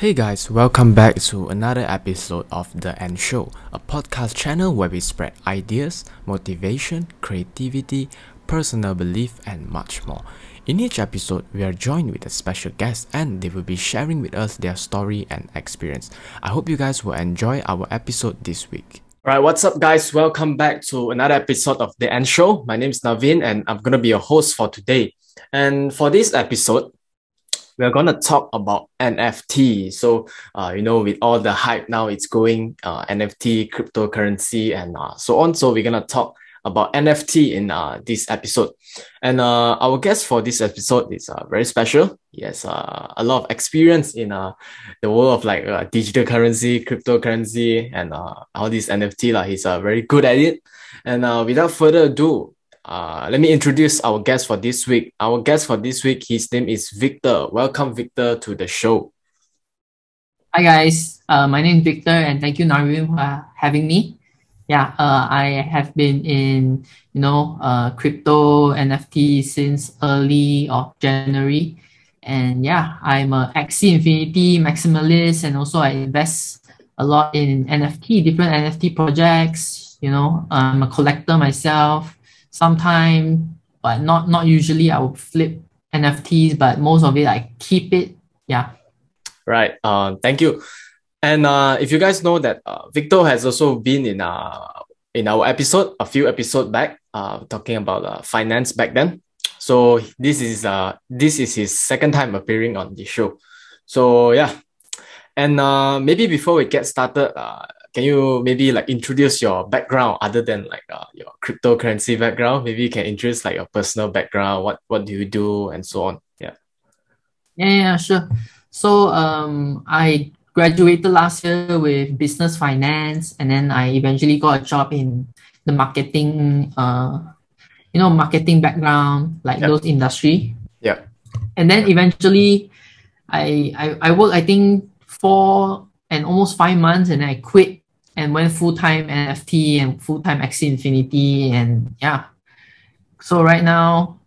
Hey guys, welcome back to another episode of TheNShow, a podcast channel where we spread ideas, motivation, creativity, personal belief, and much more. In each episode, we are joined with a special guest and they will be sharing with us their story and experience. I hope you guys will enjoy our episode this week. Alright, what's up guys? Welcome back to another episode of TheNShow. My name is Naveen and I'm going to be your host for today. And for this episode, we're going to talk about NFT. So, with all the hype now, it's going NFT, cryptocurrency, and so on. So, we're going to talk about NFT in this episode. And our guest for this episode is very special. He has a lot of experience in the world of digital currency, cryptocurrency, and all these NFT. He's very good at it. And without further ado, let me introduce our guest for this week. Our guest for this week, his name is Victor. Welcome, Victor, to the show. Hi guys, my name is Victor, and thank you, Narvin, for having me. I have been in crypto NFT since early of January, and I'm a Axie Infinity maximalist, and also I invest a lot in different NFT projects. I'm a collector myself. Sometimes, but not usually, I would flip NFTs, but most of it I keep it. Yeah. Right. Thank you. And if you guys know that Victor has also been in our episode a few episodes back, talking about finance back then. So this is his second time appearing on the show. So yeah. And maybe before we get started, can you maybe introduce your background other than your cryptocurrency background? Maybe you can introduce your personal background. What do you do and so on? Yeah. Yeah, sure. So I graduated last year with business finance, and then I eventually got a job in the marketing, marketing background, those industry. Yeah. And then eventually I worked, I think, 4 and almost 5 months, and then I quit and went full-time NFT and full-time Axie Infinity, and So right now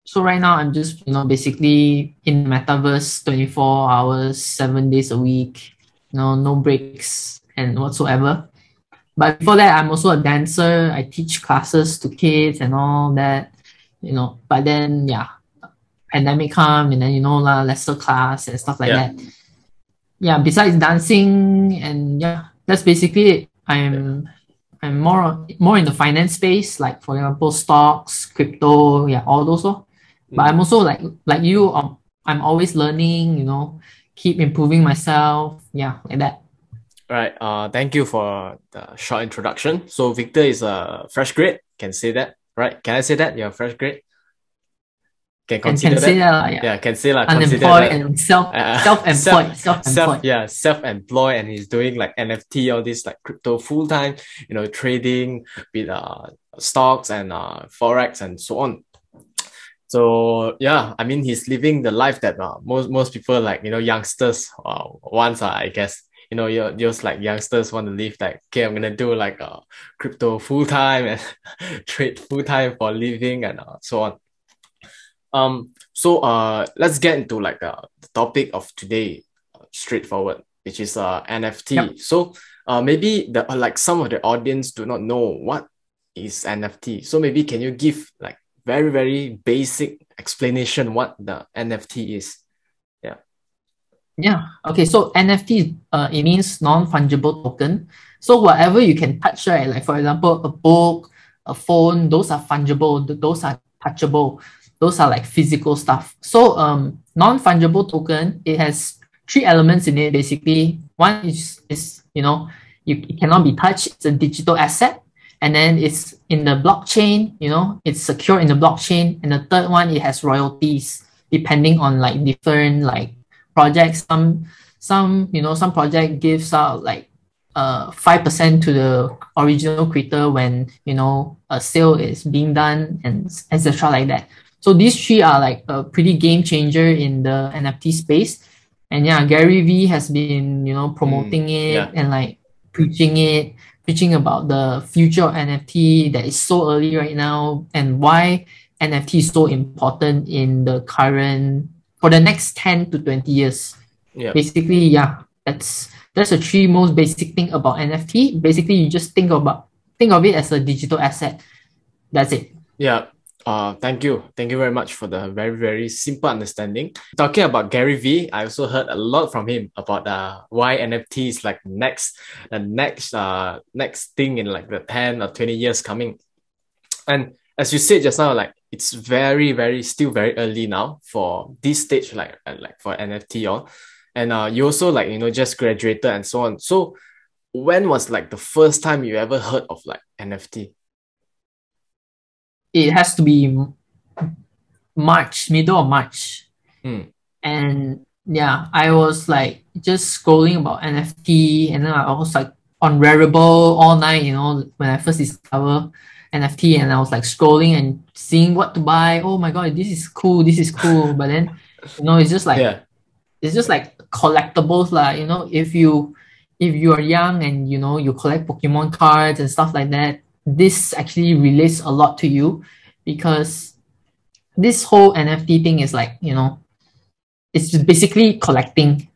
I'm just basically in metaverse 24 hours, 7 days a week, no breaks and whatsoever. But before that, I'm also a dancer. I teach classes to kids and all that, But then pandemic come, and then lesser class and stuff like that. Yeah, besides dancing, and that's basically it. I'm more in the finance space, like for example stocks, crypto, all those. But I'm also like you, I'm always learning, keep improving myself, like that. Right. Thank you for the short introduction. So Victor is a fresh grade. Can say that, right? Can I say that you're a fresh grade? Can consider say that? Yeah, can say unemployed and self-employed. Self-employed, and he's doing NFT, all this crypto full time, trading with stocks and forex and so on. So I mean, he's living the life that most people youngsters wants, I guess. You're just youngsters want to live okay, I'm gonna do crypto full time and trade full time for living and so on. So let's get into the topic of today, straightforward, which is NFT. Yep. So maybe some of the audience do not know what is NFT. So maybe can you give very, very basic explanation what the NFT is? Yeah. Okay. So NFT, it means non-fungible token. So whatever you can touch, right? Like for example, a book, a phone, those are fungible. Those are touchable. Those are physical stuff. So non-fungible token, it has 3 elements in it basically. One is it cannot be touched. It's a digital asset, and then it's in the blockchain. It's secure in the blockchain. And the third one, it has royalties depending on different projects. Some project gives out 5% to the original creator when a sale is being done, and etc. like that. So these 3 are a pretty game changer in the NFT space. And Gary Vee has been promoting it and preaching about the future of NFT that is so early right now, and why NFT is so important in the for the next 10 to 20 years. Yeah. Basically, yeah, that's the three most basic thing about NFT. Basically, you just think of it as a digital asset. That's it. Yeah. Thank you. Thank you very much for the very, very simple understanding. Talking about Gary Vee, I also heard a lot from him about why NFT is like next thing in like the 10 or 20 years coming. And as you said just now, like it's very, very still very early now for this stage, like for NFT or and you also like just graduated and so on. So when was like the first time you ever heard of like NFT? It has to be March, middle of March. Hmm. And yeah, I was like just scrolling about NFT, and then I was like on Rarible all night, when I first discovered NFT, and I was like scrolling and seeing what to buy. Oh my god, this is cool, this is cool. But then, Yeah. it's just like collectibles lah. If you are young and you collect Pokemon cards and stuff like that, this actually relates a lot to you, because this whole NFT thing is like, it's just basically collecting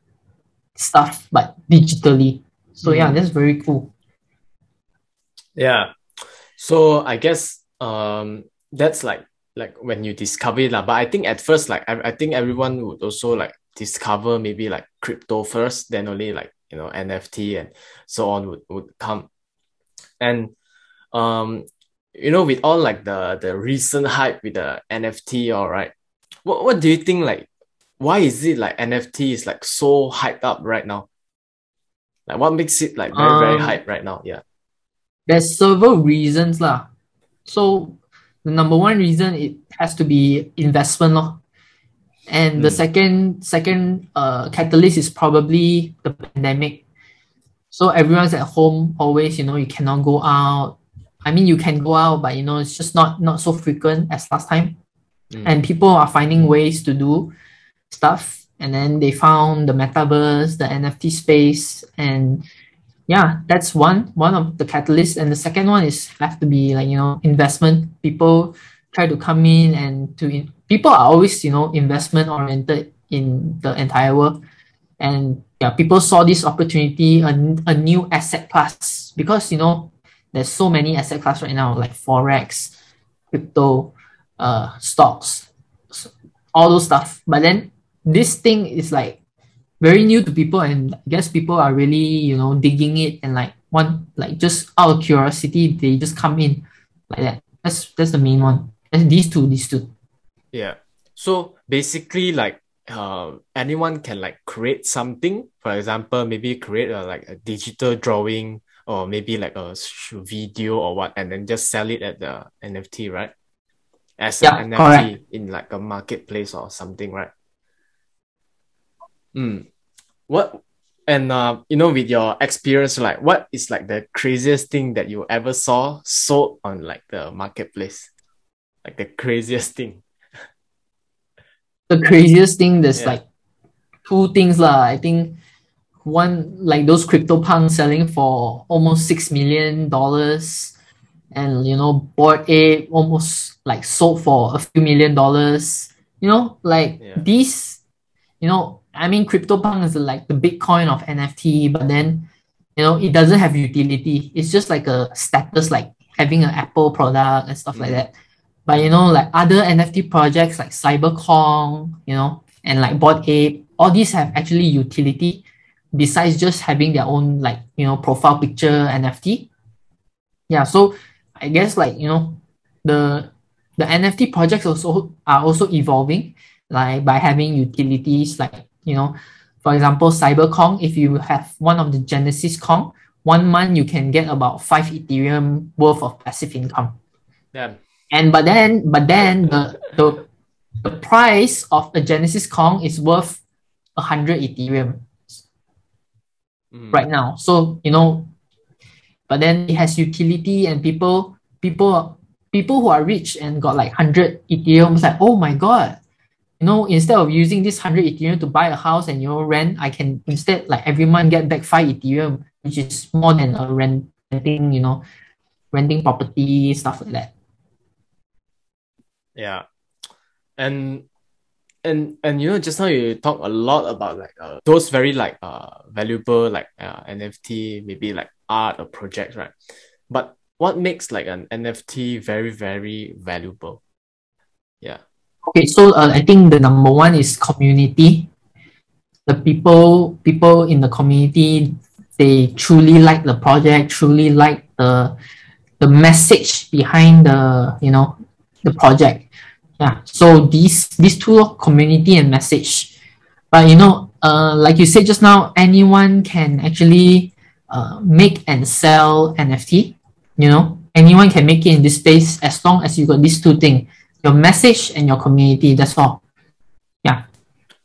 stuff but digitally. So yeah, Hmm. that's very cool. Yeah. So I guess that's like when you discover it lah. But I think at first like I think everyone would also like discover maybe like crypto first, then only like NFT and so on would come. And um with all like the recent hype with the NFT, all right. What do you think like why is it like NFT is like so hyped up right now? Like what makes it like very, very Um, hype right now? Yeah. there's several reasons lah. So the number one reason, it has to be investment lor. And the Mm. second catalyst is probably the pandemic. So everyone's at home always, you cannot go out. I mean, you can go out, but it's just not so frequent as last time. Mm. And people are finding ways to do stuff, and then they found the metaverse, the NFT space, and yeah, that's one of the catalysts. And the second one is have to be like investment. People try to come in and people are always investment oriented in the entire world. And yeah, people saw this opportunity, a new asset class, because there's so many asset class right now, like forex, crypto, stocks, all those stuff. But then this thing is like very new to people, and I guess people are really digging it, and like one like just out of curiosity they just come in like that. That's the main one. And these two. Yeah. So basically, like, anyone can like create something. For example, maybe create like a digital drawing or maybe like a video or what, and then just sell it at the NFT, right? As an Yeah, correct. NFT in like a marketplace or something, right? Mm. What and with your experience, like, what is like the craziest thing that you ever saw sold on like the marketplace? Like the craziest thing. The craziest thing, there's Yeah. like two things lah. I think one, like those crypto punks selling for almost $6 million, and Bored Ape almost like sold for a few $1 million. Like Yeah. these, I mean, CryptoPunk is like the Bitcoin of NFT, but then it doesn't have utility. It's just like a status, like having an Apple product and stuff like Mm. that. But like other NFT projects like Cyberkong, and like Bored Ape, all these have actually utility besides just having their own, like profile picture NFT. Yeah, so I guess, like the NFT projects also are also evolving, like by having utilities, like for example, Cyberkong. If you have one of the Genesis Kong, 1 month you can get about 5 Ethereum worth of passive income. Yeah. And but then the price of a Genesis Kong is worth 100 Ethereum Mm. right now. So but then it has utility, and people who are rich and got like 100 Ethereum, it's like, oh my god, instead of using this 100 Ethereum to buy a house and rent, I can instead like every month get back 5 Ethereum, which is more than a renting property, stuff like that. Yeah. And And you know, just now you talk a lot about like those very like valuable like NFT, maybe like art or projects, right? But what makes like an NFT very, very valuable? Yeah. Okay, so I think the number one is community. The people in the community, they truly like the project, truly like the message behind the project. Yeah. So these two are community and message. But like you said just now, anyone can actually make and sell NFT. Anyone can make it in this space as long as you got these two things: your message and your community. That's all. Yeah.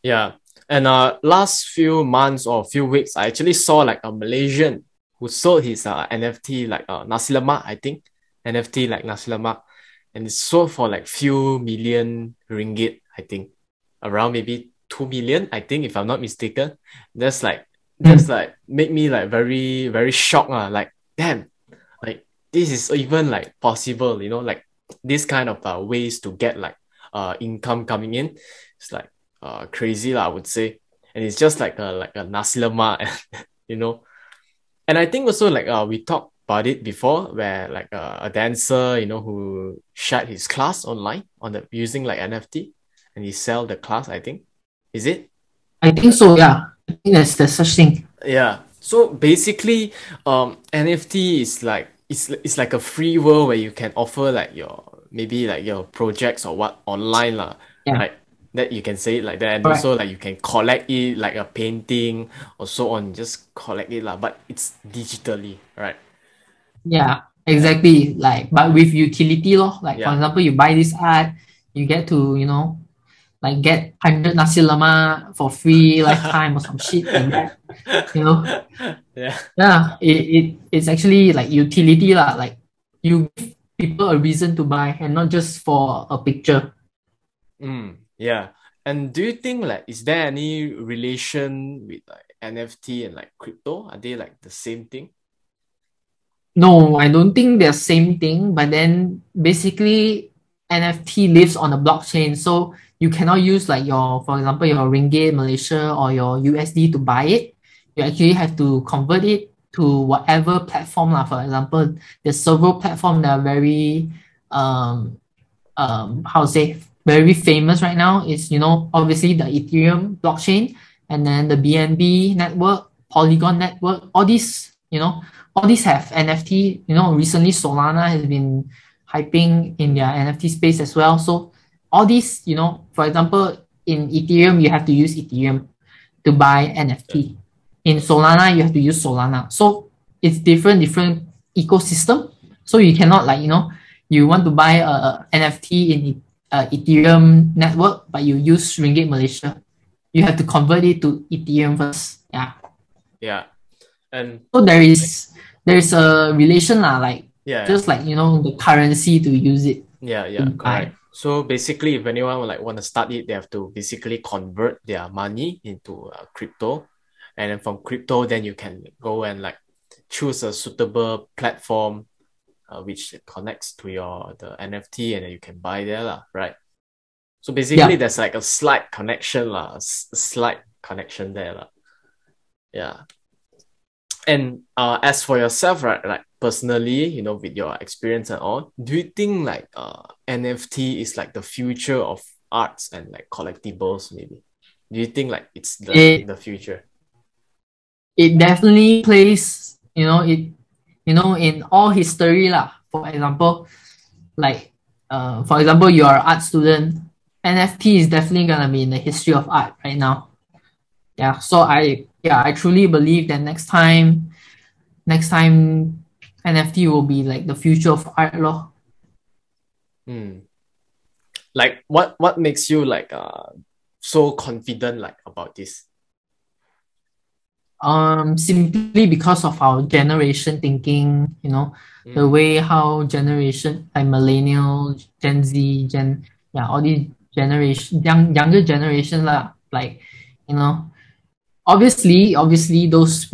Yeah. And last few months or few weeks, I actually saw like a Malaysian who sold his NFT like nasi lemak, I think. NFT like nasi lemak. And it sold for like few million ringgit, I think. Around maybe 2 million, I think, if I'm not mistaken. That's like make me like very, very shocked. Like, damn, like this is even like possible, like this kind of ways to get like income coming in. It's like crazy lah, I would say. And it's just like a nasi lemak, you know. And I think also like we talked about it before, where like a dancer, who shared his class online on the using like NFT, and he sell the class, I think. Is it? I think so. Yeah. I think there's such thing. Yeah. So basically, NFT is like it's like a free world where you can offer like maybe like your projects or what online lah, Yeah. right? That you can say it like that, and Correct. also like you can collect it like a painting or so on. Just collect it lah, but it's digitally, right? Yeah, Yeah, exactly. Like, but with utility lor. Like, for yeah, example, you buy this art, you get to, like get 100 nasi lemak for free lifetime or some shit like that. You know? yeah. Yeah, it's actually like utility lah. Like, you give people a reason to buy and not just for a picture. Yeah. And do you think like is there any relation with like NFT and like crypto? Are they like the same thing? No, I don't think they're same thing, but then basically NFT lives on the blockchain. So you cannot use like for example, your Ringgit Malaysia or your USD to buy it. You actually have to convert it to whatever platform lah. For example, there's several platforms that are very how to say, very famous right now. Is obviously the Ethereum blockchain, and then the BNB network, Polygon network, all these have NFT. Recently Solana has been hyping in their NFT space as well. So all these, for example, in Ethereum you have to use Ethereum to buy Yeah. NFT. In Solana you have to use Solana. So it's different ecosystem. So you cannot like you want to buy a NFT in Ethereum network, but you use Ringgit Malaysia. You have to convert it to Ethereum first. Yeah. Yeah. And So there is a relation lah, like yeah, just like the currency to use it yeah, to correct. buy. So basically, if anyone would like want to start it, they have to basically convert their money into crypto, and then from crypto, then you can go and like choose a suitable platform, which connects to the NFT, and then you can buy there lah, right? So basically, Yeah. there's like a slight connection lah, a slight connection there lah. Yeah. And as for yourself, right, like personally, with your experience and all, do you think like NFT is like the future of arts and like collectibles, maybe? Do you think like it's It the future? it definitely plays, in all history lah. For example, you are an art student. NFT is definitely gonna be in the history of art right now. Yeah. So I truly believe that next time NFT will be like the future of art law. Hmm. Like what makes you like so confident like about this? Simply because of our generation thinking, the Hmm. way how generation like millennial, Gen Z, yeah, all these generation younger generation lah, like, obviously those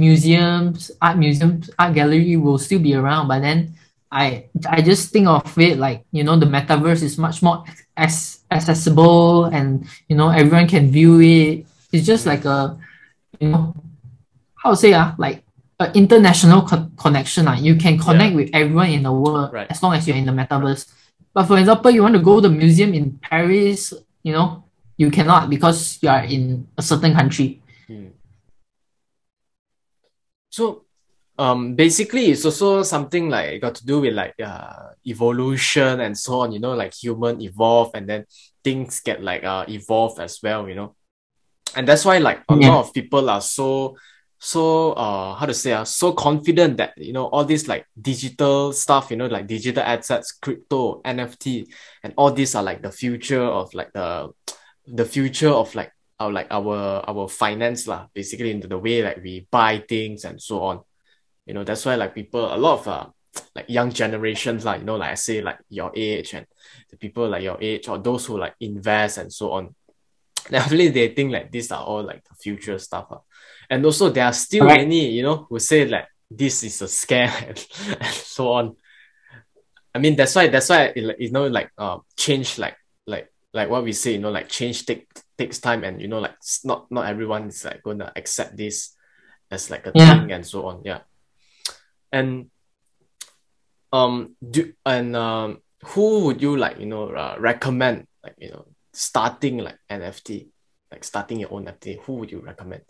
art museums, art gallery will still be around, but then I just think of it like, you know, the metaverse is much more accessible, and you know everyone can view it. It's just like a, you know, how to say like an international connection. You can connect with everyone in the world Right. as long as you're in the metaverse. But for example, you want to go to the museum in Paris, you know, you cannot because you are in a certain country. So basically it's also something like got to do with like evolution and so on, you know, like human evolve and then things get like evolved as well, you know. And that's why like a lot Yeah. of people are so how to say so confident that, you know, all this like digital stuff, you know, like digital assets, crypto, NFT, and all these are like the future of like the future of like our finance lah, basically into the way like we buy things and so on. You know, that's why like people, a lot of like young generations, like, you know, like I say like your age and the people like your age or those who like invest and so on, definitely they think like these are all like the future stuff. And also there are still Correct. many, you know, who say like this is a scam and so on. I mean, that's why you know, like change like what we say, you know, like change takes time, and you know, like not everyone is like gonna accept this as like a Yeah. thing and so on. Yeah. And who would you like, you know, recommend like, you know, starting like NFT, like starting your own NFT? Who would you recommend?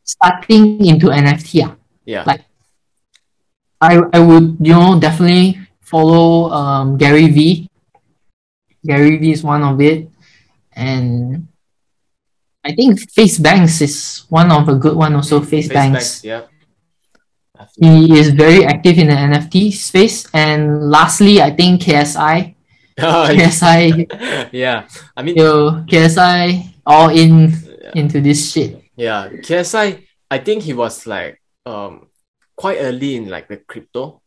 Starting into NFT. Yeah. Like I would, you know, definitely follow Gary V. Gary V is one of it. And I think Face Banks is one of a good one also. Face Face banks. Banks. Yeah. Definitely. He is very active in the NFT space. And lastly, I think KSI. KSI, Yeah. I mean, yo, KSI all in yeah. into this shit. Yeah. KSI, I think he was like quite early in like the crypto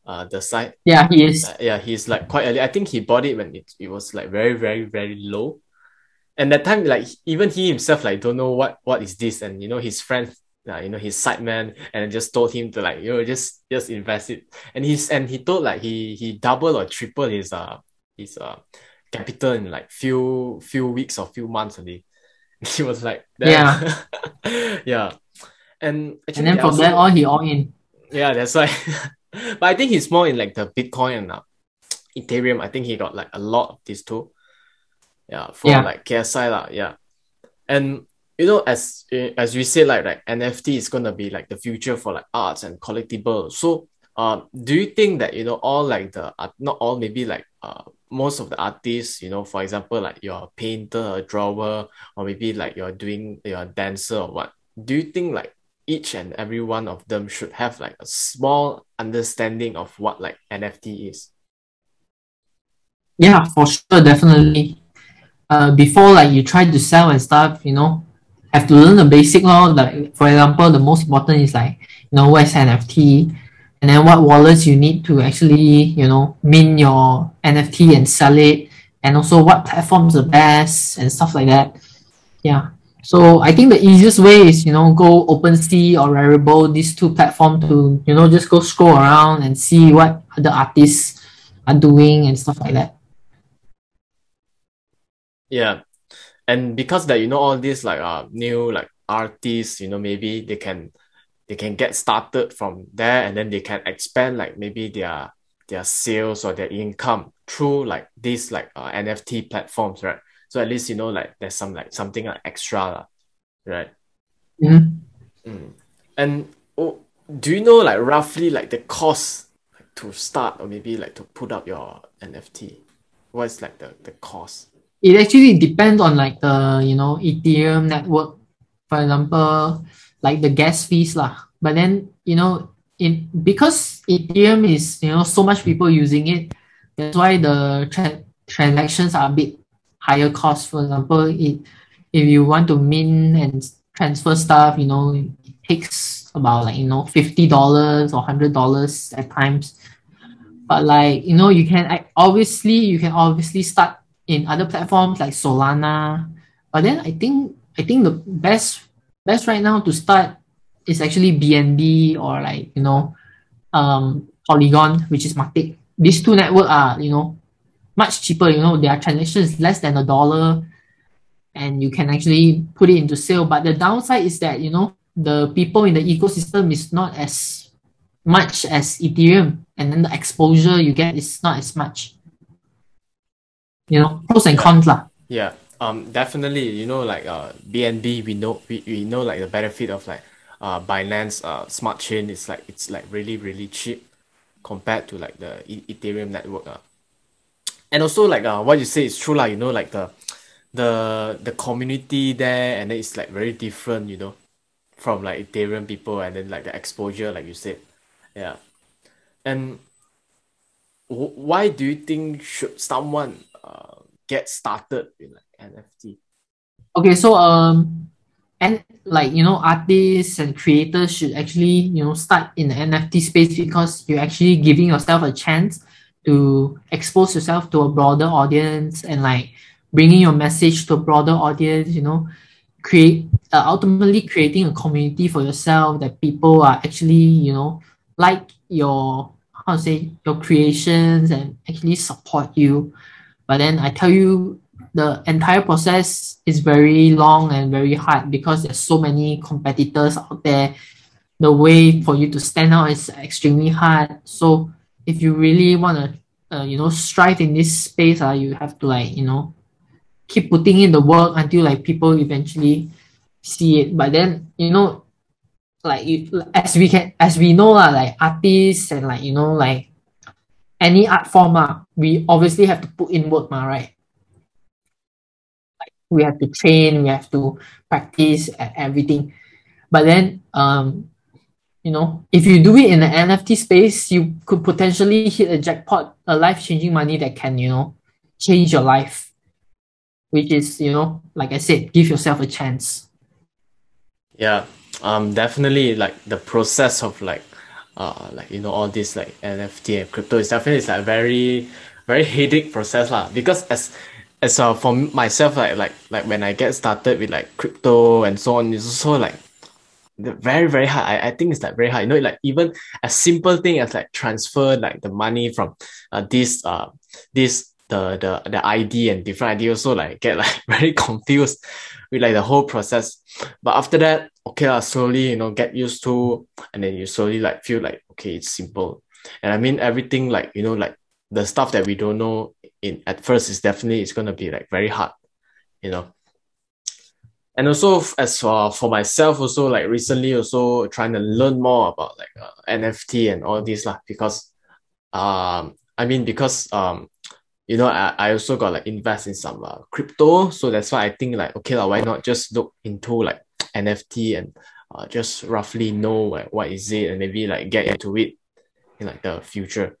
the site. Yeah, he is. Yeah, he's like quite early. I think he bought it when it was like very, very, very low. And that time, like even he himself, like don't know what is this, and you know his friend, you know his side man, and just told him to like, you know, just invest it. And he told like he double or triple his capital in like few weeks or few months only. He was like, damn. Yeah. Yeah. And And actually, then there from there also, on, he all in. yeah, that's why. But I think he's more in like the Bitcoin and Ethereum. I think he got like a lot of these too. Yeah, for Yeah. like KSI lah. Yeah. And you know, as we say, like NFT is gonna be like the future for like arts and collectible. So, do you think that, you know, all like the not all, maybe like most of the artists, you know, for example, like you're a painter, a drawer, or maybe like you're a dancer or what? Do you think like each and every one of them should have like a small understanding of what like NFT is? Yeah, for sure, definitely. Before like you try to sell and stuff, you know, have to learn the basic law. Like for example, the most important is like, you know, what is NFT, and then what wallets you need to actually, you know, mint your NFT and sell it, and also what platforms are best and stuff like that. Yeah. So I think the easiest way is, you know, go OpenSea or Rarible, these two platforms, to, you know, just go scroll around and see what the artists are doing and stuff like that. Yeah. And because that, you know, all these like new like artists, you know, maybe they can get started from there, and then they can expand like maybe their sales or their income through like these like NFT platforms, right? So at least, you know, like there's some like something like extra lah, right? Mhm. Mm. And oh, do you know like roughly like the cost like, to start, or maybe like to put up your NFT? What's like the cost? It actually depends on like the, you know, Ethereum network, for example, like the gas fees lah. But then, you know, in because Ethereum is, you know, so much people using it, that's why the transactions are a bit higher cost. For example, if you want to mint and transfer stuff, you know, it takes about like, you know, $50 or $100 at times. But like, you know, you can obviously start in other platforms like Solana. But then I think the best right now to start is actually BNB, or like, you know, Polygon, which is Matic. These two networks are, much cheaper. Their transaction is less than $1, and you can actually put it into sale. But the downside is that, the people in the ecosystem is not as much as Ethereum, and then the exposure you get is not as much. Pros and cons lah. Yeah. Definitely, like BNB, we know like the benefit of like Binance smart chain is like it's like really really cheap compared to like the Ethereum network. And also like what you say is true like like the community there, and then it's like very different, from like Ethereum people, and then like the exposure like you said. Yeah. And why do you think should someone get started with like NFT? Okay, so and like artists and creators should actually start in the NFT space, because you're actually giving yourself a chance to expose yourself to a broader audience, and like bringing your message to a broader audience. Ultimately creating a community for yourself that people are actually like your your creations and actually support you. But then I tell you, the entire process is very long and very hard, because there's so many competitors out there. The way for you to stand out is extremely hard. So if you really want to strive in this space, you have to like keep putting in the work until like people eventually see it. But then like as we know like artists and like like any art form we obviously have to put in work right? We have to train, we have to practice and everything. But then if you do it in the NFT space, you could potentially hit a jackpot, a life-changing money that can change your life, which is like I said, give yourself a chance. Yeah, definitely like the process of like all this like NFT and crypto is definitely it's like very very headache process lah. Because as for myself like when I get started with like crypto and so on, it's also like very very hard. I think it's like very hard. Like even a simple thing as like transfer like the money from this the ID and different ID also like get like very confused with like the whole process. But after that, okay, slowly get used to, and then you slowly like feel like okay, it's simple. And I mean everything like like the stuff that we don't know in at first is definitely it's gonna be like very hard. And also as for myself also like recently also trying to learn more about like NFT and all this lah, because I mean because I also got like invest in some crypto, so that's why I think like okay why not just look into like NFT and just roughly know like what is it, and maybe like get into it in like the future.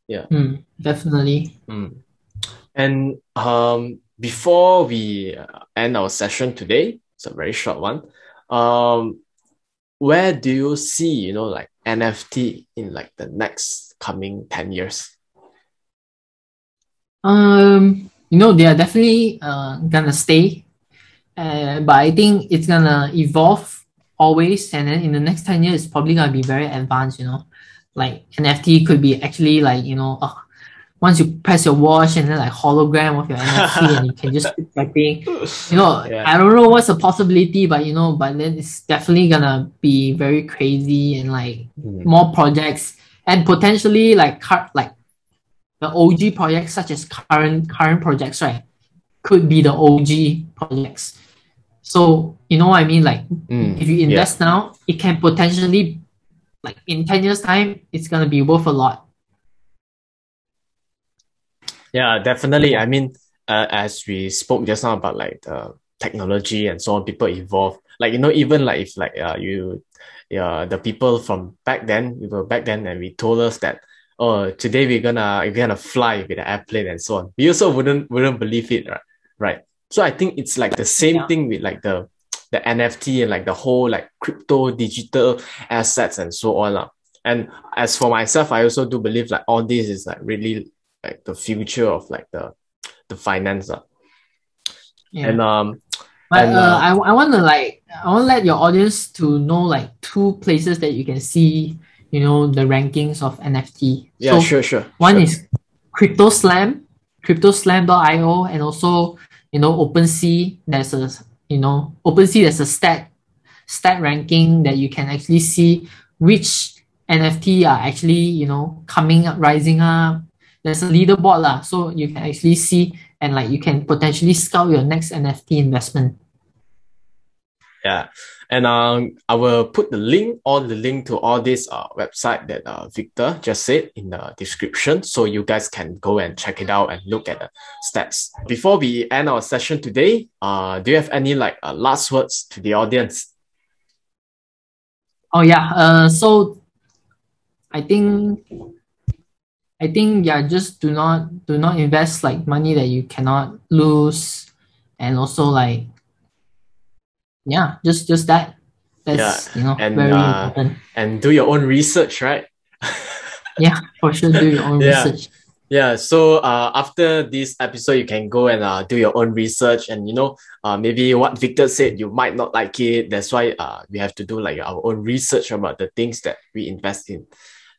Yeah. Definitely. And before we end our session today, it's a very short one. Where do you see like NFT in like the next coming 10 years? They are definitely gonna stay, but I think it's gonna evolve always, and then in the next 10 years, it's probably gonna be very advanced. Like NFT could be actually like once you press your watch and then like hologram of your NFT and you can just keep typing. Yeah. I don't know what's the possibility, but but then it's definitely gonna be very crazy, and like more projects, and potentially like the OG projects such as current projects, right, could be the OG projects. So you know what I mean? Like if you invest now, it can potentially like in 10 years time, it's gonna be worth a lot. Yeah, definitely. I mean, as we spoke just now about like the technology and so on, people evolve. Like even like if like the people from back then, we were back then, and we told us that oh today we're gonna fly with the airplane and so on. We also wouldn't believe it, right? So I think it's like the same thing with like the NFT and like the whole like crypto digital assets and so on. And as for myself, I also do believe like all this is like really like the future of like the finance. And but I want to let your audience to know like two places that you can see the rankings of NFT. Yeah, So sure. one is CryptoSlam, CryptoSlam.io, and also OpenSea. There's a stat ranking that you can actually see which NFT are actually coming up, rising up. There's a leaderboard lah, so you can actually see and like you can potentially scout your next NFT investment. Yeah, and I will put the link to all this website that Victor just said in the description, so you guys can go and check it out and look at the stats. Before we end our session today, do you have any last words to the audience? Oh yeah, so I think yeah, just do not invest like money that you cannot lose, and also like yeah, just that. That's and very important. and do your own research, right? Yeah, for sure, do your own research. Yeah, so after this episode, you can go and do your own research, and maybe what Victor said, you might not like it. That's why we have to do like our own research about the things that we invest in.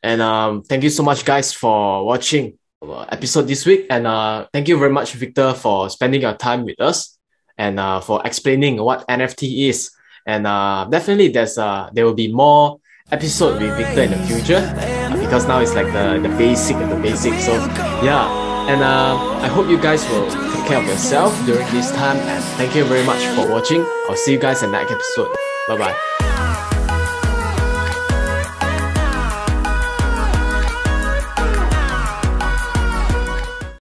And thank you so much, guys, for watching our episode this week. And thank you very much, Victor, for spending your time with us and for explaining what NFT is. And definitely there will be more episode with Victor in the future because now it's like the basic of the basic. So yeah, and I hope you guys will take care of yourself during this time. And thank you very much for watching. I'll see you guys in the next episode. Bye bye.